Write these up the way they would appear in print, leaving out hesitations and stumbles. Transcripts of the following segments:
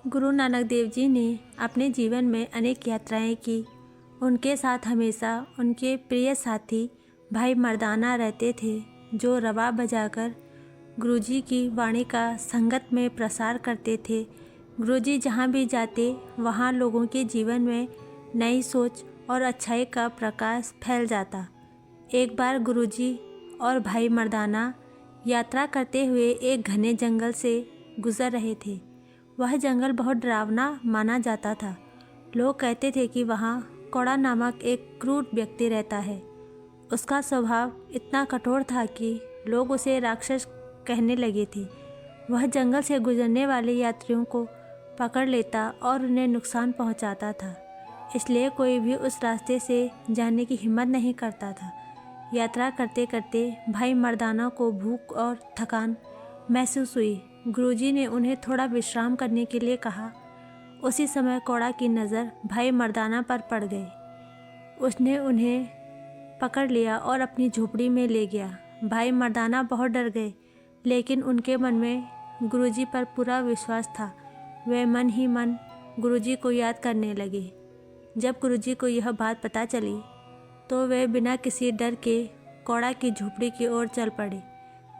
गुरु नानक देव जी ने अपने जीवन में अनेक यात्राएं की। उनके साथ हमेशा उनके प्रिय साथी भाई मर्दाना रहते थे, जो रबाब बजाकर गुरुजी की वाणी का संगत में प्रसार करते थे। गुरुजी जहाँ भी जाते वहाँ लोगों के जीवन में नई सोच और अच्छाई का प्रकाश फैल जाता। एक बार गुरुजी और भाई मर्दाना यात्रा करते हुए एक घने जंगल से गुजर रहे थे। वह जंगल बहुत डरावना माना जाता था। लोग कहते थे कि वहाँ कौड़ा नामक एक क्रूर व्यक्ति रहता है। उसका स्वभाव इतना कठोर था कि लोग उसे राक्षस कहने लगे थे। वह जंगल से गुजरने वाले यात्रियों को पकड़ लेता और उन्हें नुकसान पहुँचाता था, इसलिए कोई भी उस रास्ते से जाने की हिम्मत नहीं करता था। यात्रा करते करते भाई मर्दाना को भूख और थकान महसूस हुई। गुरुजी ने उन्हें थोड़ा विश्राम करने के लिए कहा। उसी समय कौड़ा की नज़र भाई मर्दाना पर पड़ गई। उसने उन्हें पकड़ लिया और अपनी झोपड़ी में ले गया। भाई मर्दाना बहुत डर गए, लेकिन उनके मन में गुरुजी पर पूरा विश्वास था। वे मन ही मन गुरुजी को याद करने लगे। जब गुरुजी को यह बात पता चली तो वे बिना किसी डर के कौड़ा की झोपड़ी की ओर चल पड़े।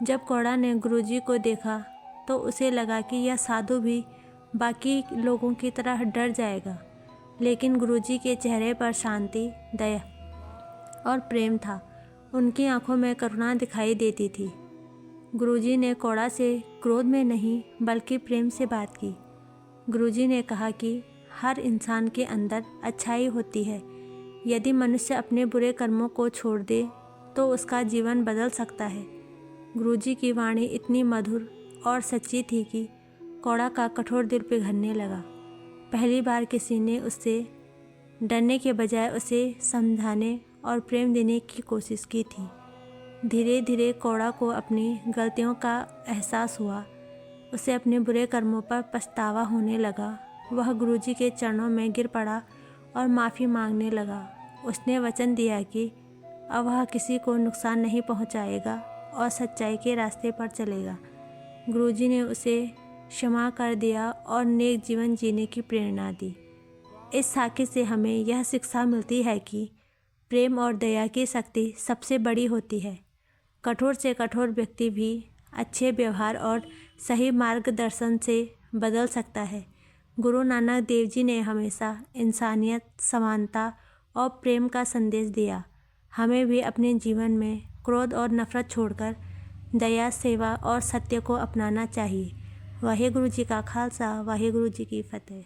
जब कौड़ा ने गुरुजी को देखा तो उसे लगा कि यह साधु भी बाकी लोगों की तरह डर जाएगा, लेकिन गुरुजी के चेहरे पर शांति, दया और प्रेम था। उनकी आंखों में करुणा दिखाई देती थी। गुरुजी ने कौड़ा से क्रोध में नहीं बल्कि प्रेम से बात की। गुरुजी ने कहा कि हर इंसान के अंदर अच्छाई होती है। यदि मनुष्य अपने बुरे कर्मों को छोड़ दे तो उसका जीवन बदल सकता है। गुरुजी की वाणी इतनी मधुर और सच्ची थी कि कौड़ा का कठोर दिल पिघलने लगा। पहली बार किसी ने उससे डरने के बजाय उसे समझाने और प्रेम देने की कोशिश की थी। धीरे धीरे कौड़ा को अपनी गलतियों का एहसास हुआ। उसे अपने बुरे कर्मों पर पछतावा होने लगा। वह गुरुजी के चरणों में गिर पड़ा और माफ़ी मांगने लगा। उसने वचन दिया कि अब वह किसी को नुकसान नहीं पहुंचाएगा और सच्चाई के रास्ते पर चलेगा। गुरुजी ने उसे क्षमा कर दिया और नेक जीवन जीने की प्रेरणा दी। इस साखी से हमें यह शिक्षा मिलती है कि प्रेम और दया की शक्ति सबसे बड़ी होती है। कठोर से कठोर व्यक्ति भी अच्छे व्यवहार और सही मार्गदर्शन से बदल सकता है। गुरु नानक देव जी ने हमेशा इंसानियत, समानता और प्रेम का संदेश दिया। हमें भी अपने जीवन में क्रोध और नफरत छोड़कर दया, सेवा और सत्य को अपनाना चाहिए। वाहेगुरु जी का खालसा, वाहेगुरु जी की फतेह।